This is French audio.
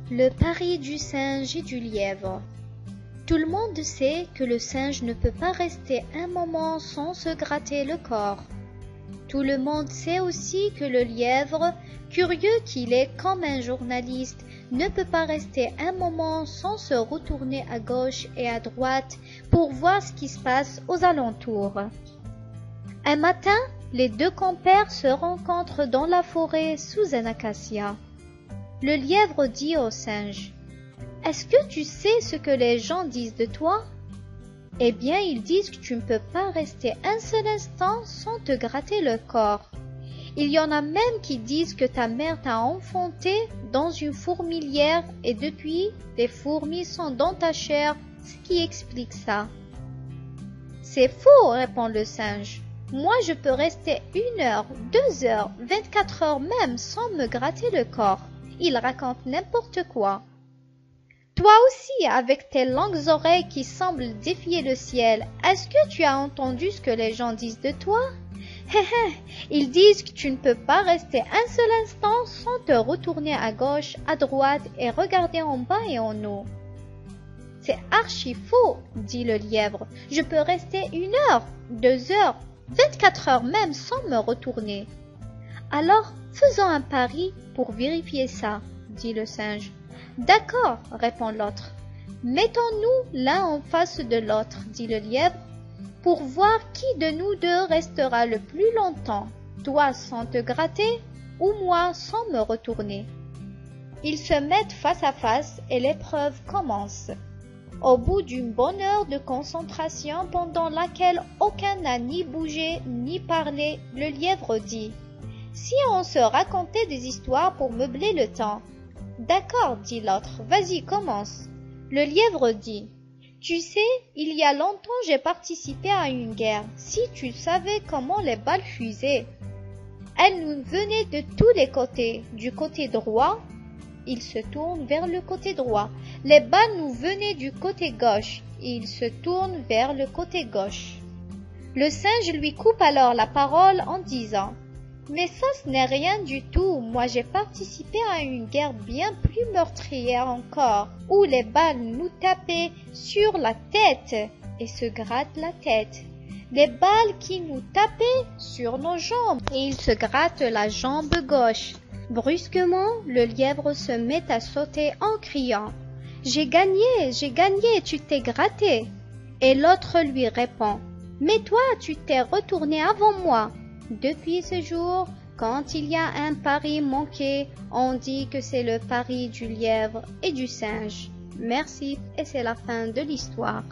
Le pari du singe et du lièvre. Tout le monde sait que le singe ne peut pas rester un moment sans se gratter le corps. Tout le monde sait aussi que le lièvre, curieux qu'il est comme un journaliste, ne peut pas rester un moment sans se retourner à gauche et à droite pour voir ce qui se passe aux alentours. Un matin, les deux compères se rencontrent dans la forêt sous un acacia. Le lièvre dit au singe: « Est-ce que tu sais ce que les gens disent de toi ? » « Eh bien, ils disent que tu ne peux pas rester un seul instant sans te gratter le corps. Il y en a même qui disent que ta mère t'a enfanté dans une fourmilière et depuis, des fourmis sont dans ta chair, ce qui explique ça. »« C'est faux, » répond le singe. « Moi, je peux rester 1 heure, 2 heures, 24 heures même sans me gratter le corps. Il raconte n'importe quoi. » Toi aussi, avec tes longues oreilles qui semblent défier le ciel, est-ce que tu as entendu ce que les gens disent de toi? Ils disent que tu ne peux pas rester un seul instant sans te retourner à gauche, à droite et regarder en bas et en haut. C'est archi faux, dit le lièvre. Je peux rester 1 heure, 2 heures, 24 heures même sans me retourner. Alors, faisons un pari pour vérifier ça, dit le singe. D'accord, répond l'autre. Mettons-nous l'un en face de l'autre, dit le lièvre, pour voir qui de nous deux restera le plus longtemps, toi sans te gratter ou moi sans me retourner. Ils se mettent face à face et l'épreuve commence. Au bout d'une bonne heure de concentration pendant laquelle aucun n'a ni bougé ni parlé, le lièvre dit: « Si on se racontait des histoires pour meubler le temps. » D'accord, dit l'autre, vas-y, commence. Le lièvre dit: « Tu sais, il y a longtemps j'ai participé à une guerre, si tu savais comment les balles fusaient. Elles nous venaient de tous les côtés, du côté droit. » Il se tourne vers le côté droit. Les balles nous venaient du côté gauche. Il se tourne vers le côté gauche. Le singe lui coupe alors la parole en disant: « Mais ça, ce n'est rien du tout. Moi, j'ai participé à une guerre bien plus meurtrière encore, où les balles nous tapaient sur la tête et se grattent la tête. Les balles qui nous tapaient sur nos jambes et ils se grattent la jambe gauche. » Brusquement, le lièvre se met à sauter en criant: « J'ai gagné, tu t'es gratté. » Et l'autre lui répond: « Mais toi, tu t'es retourné avant moi. » Depuis ce jour, quand il y a un pari manqué, on dit que c'est le pari du lièvre et du singe. Merci, et c'est la fin de l'histoire.